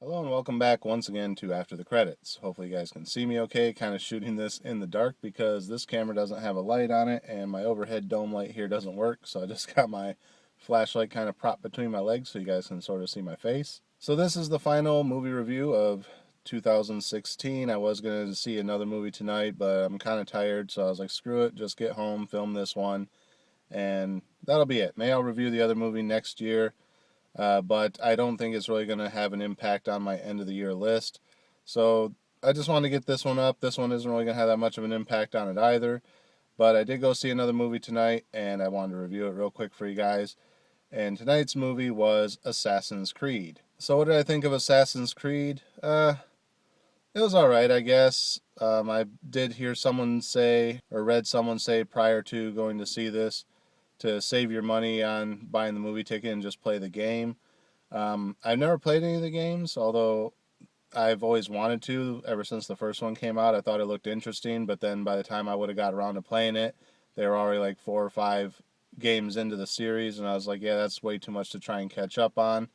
Hello and welcome back once again to After the Credits. Hopefully you guys can see me okay, kind of shooting this in the dark because this camera doesn't have a light on it and my overhead dome light here doesn't work, so I just got my flashlight kind of propped between my legs so you guys can sort of see my face. So this is the final movie review of 2016. I was going to see another movie tonight, but I'm kind of tired, so I was like, screw it, just get home, film this one, and that'll be it. Maybe I'll review the other movie next year. But I don't think it's really going to have an impact on my end of the year list. So I just wanted to get this one up. This one isn't really going to have that much of an impact on it either. But I did go see another movie tonight, and I wanted to review it real quick for you guys. And tonight's movie was Assassin's Creed. So what did I think of Assassin's Creed? It was alright, I guess. I did hear someone say, or read someone say prior to going to see this, to save your money on buying the movie ticket and just play the game. I've never played any of the games, although I've always wanted to ever since the first one came out. I thought it looked interesting, but then by the time I would have got around to playing it, they were already like 4 or 5 games into the series, and I was like, yeah, that's way too much to try and catch up on.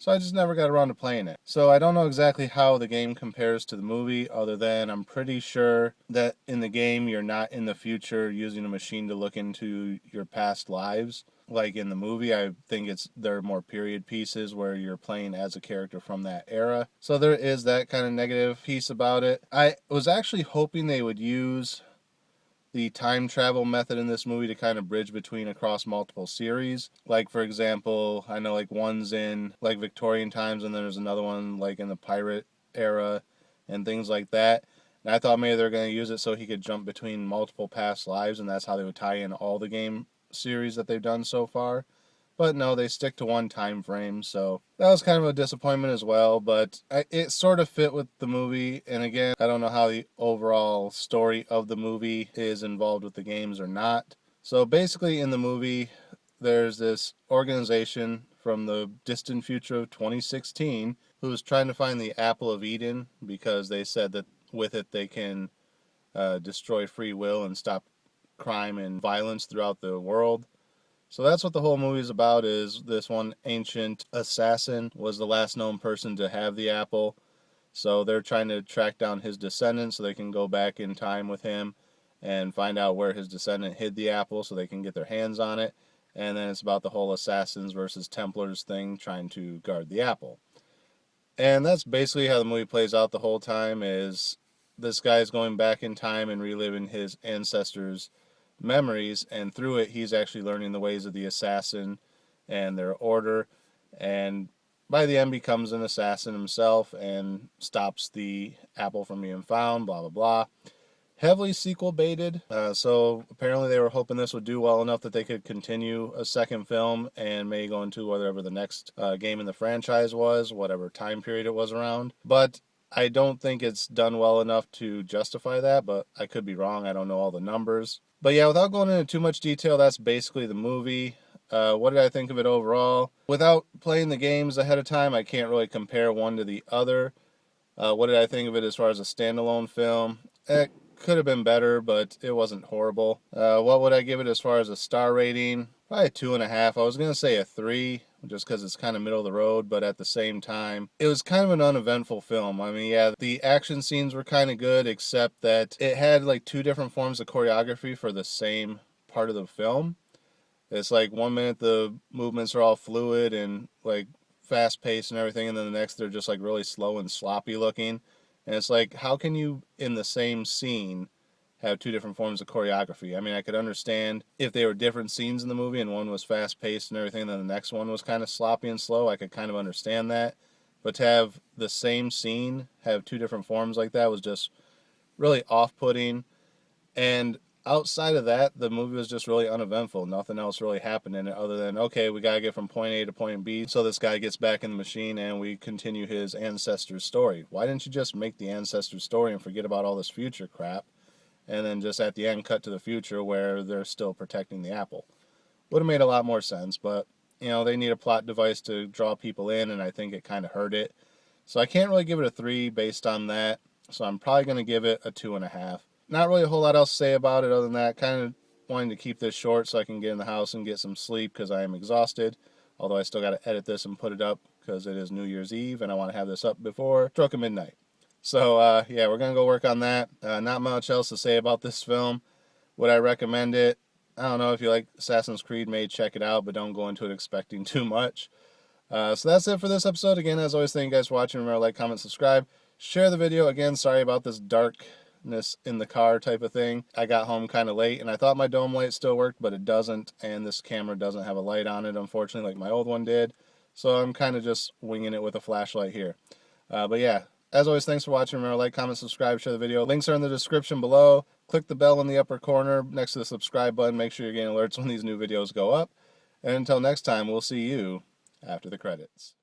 So I just never got around to playing it. So I don't know exactly how the game compares to the movie, other than I'm pretty sure that in the game you're not in the future using a machine to look into your past lives. Like in the movie, I think there are more period pieces where you're playing as a character from that era. So there is that kind of negative piece about it. I was actually hoping they would use the time travel method in this movie to kind of bridge between across multiple series. Like, for example, I know like one's in like Victorian times and then there's another one like in the pirate era and things like that. And I thought maybe they're going to use it so he could jump between multiple past lives and that's how they would tie in all the game series that they've done so far. But no, they stick to one time frame, so that was kind of a disappointment as well. But it sort of fit with the movie, and again, I don't know how the overall story of the movie is involved with the games or not. So basically, in the movie, there's this organization from the distant future of 2016 who's trying to find the Apple of Eden because they said that with it they can destroy free will and stop crime and violence throughout the world. So that's what the whole movie is about, is this one ancient assassin was the last known person to have the apple. So they're trying to track down his descendant so they can go back in time with him and find out where his descendant hid the apple so they can get their hands on it. And then it's about the whole assassins versus Templars thing trying to guard the apple. And that's basically how the movie plays out the whole time, is this guy's going back in time and reliving his ancestors' memories, and through it he's actually learning the ways of the assassin and their order, and by the end becomes an assassin himself and stops the apple from being found, blah blah blah. Heavily sequel baited, so apparently they were hoping this would do well enough that they could continue a second film and may go into whatever the next game in the franchise was, whatever time period it was around. But I don't think it's done well enough to justify that, but I could be wrong. I don't know all the numbers. But yeah, without going into too much detail, that's basically the movie. What did I think of it overall? Without playing the games ahead of time, I can't really compare one to the other. What did I think of it as far as a standalone film? It could have been better, but it wasn't horrible. What would I give it as far as a star rating? Probably a 2.5. I was going to say a 3, just because it's kind of middle of the road, but at the same time, it was kind of an uneventful film. I mean, yeah, the action scenes were kind of good, except that it had like 2 different forms of choreography for the same part of the film. It's like 1 minute the movements are all fluid and like fast paced and everything, and then the next they're just like really slow and sloppy looking. And it's like, how can you in the same scene have 2 different forms of choreography? I mean, I could understand if they were different scenes in the movie and one was fast paced and everything, and then the next one was kind of sloppy and slow. I could kind of understand that. But to have the same scene have 2 different forms like that was just really off putting. And outside of that, the movie was just really uneventful. Nothing else really happened in it other than, okay, we gotta get from point A to point B so this guy gets back in the machine and we continue his ancestor's story. Why didn't you just make the ancestor's story and forget about all this future crap and then just at the end cut to the future where they're still protecting the apple? Would have made a lot more sense, but they need a plot device to draw people in, and I think it kind of hurt it. So I can't really give it a 3 based on that. So I'm probably going to give it a 2.5. Not really a whole lot else to say about it other than that. Kind of wanting to keep this short so I can get in the house and get some sleep because I am exhausted. Although I still got to edit this and put it up because it is New Year's Eve and I want to have this up before stroke of midnight. So yeah, we're going to go work on that. Not much else to say about this film. Would I recommend it? I don't know. If you like Assassin's Creed, maybe check it out, but don't go into it expecting too much. So that's it for this episode. Again, as always, thank you guys for watching. Remember to like, comment, subscribe. Share the video. Again, sorry about this darkness in the car type of thing. I got home kind of late, and I thought my dome light still worked, but it doesn't, and this camera doesn't have a light on it, unfortunately, like my old one did. So I'm kind of just winging it with a flashlight here. But yeah, as always, thanks for watching. Remember to like, comment, subscribe, share the video. Links are in the description below. Click the bell in the upper corner next to the subscribe button. Make sure you're getting alerts when these new videos go up. And until next time, we'll see you after the credits.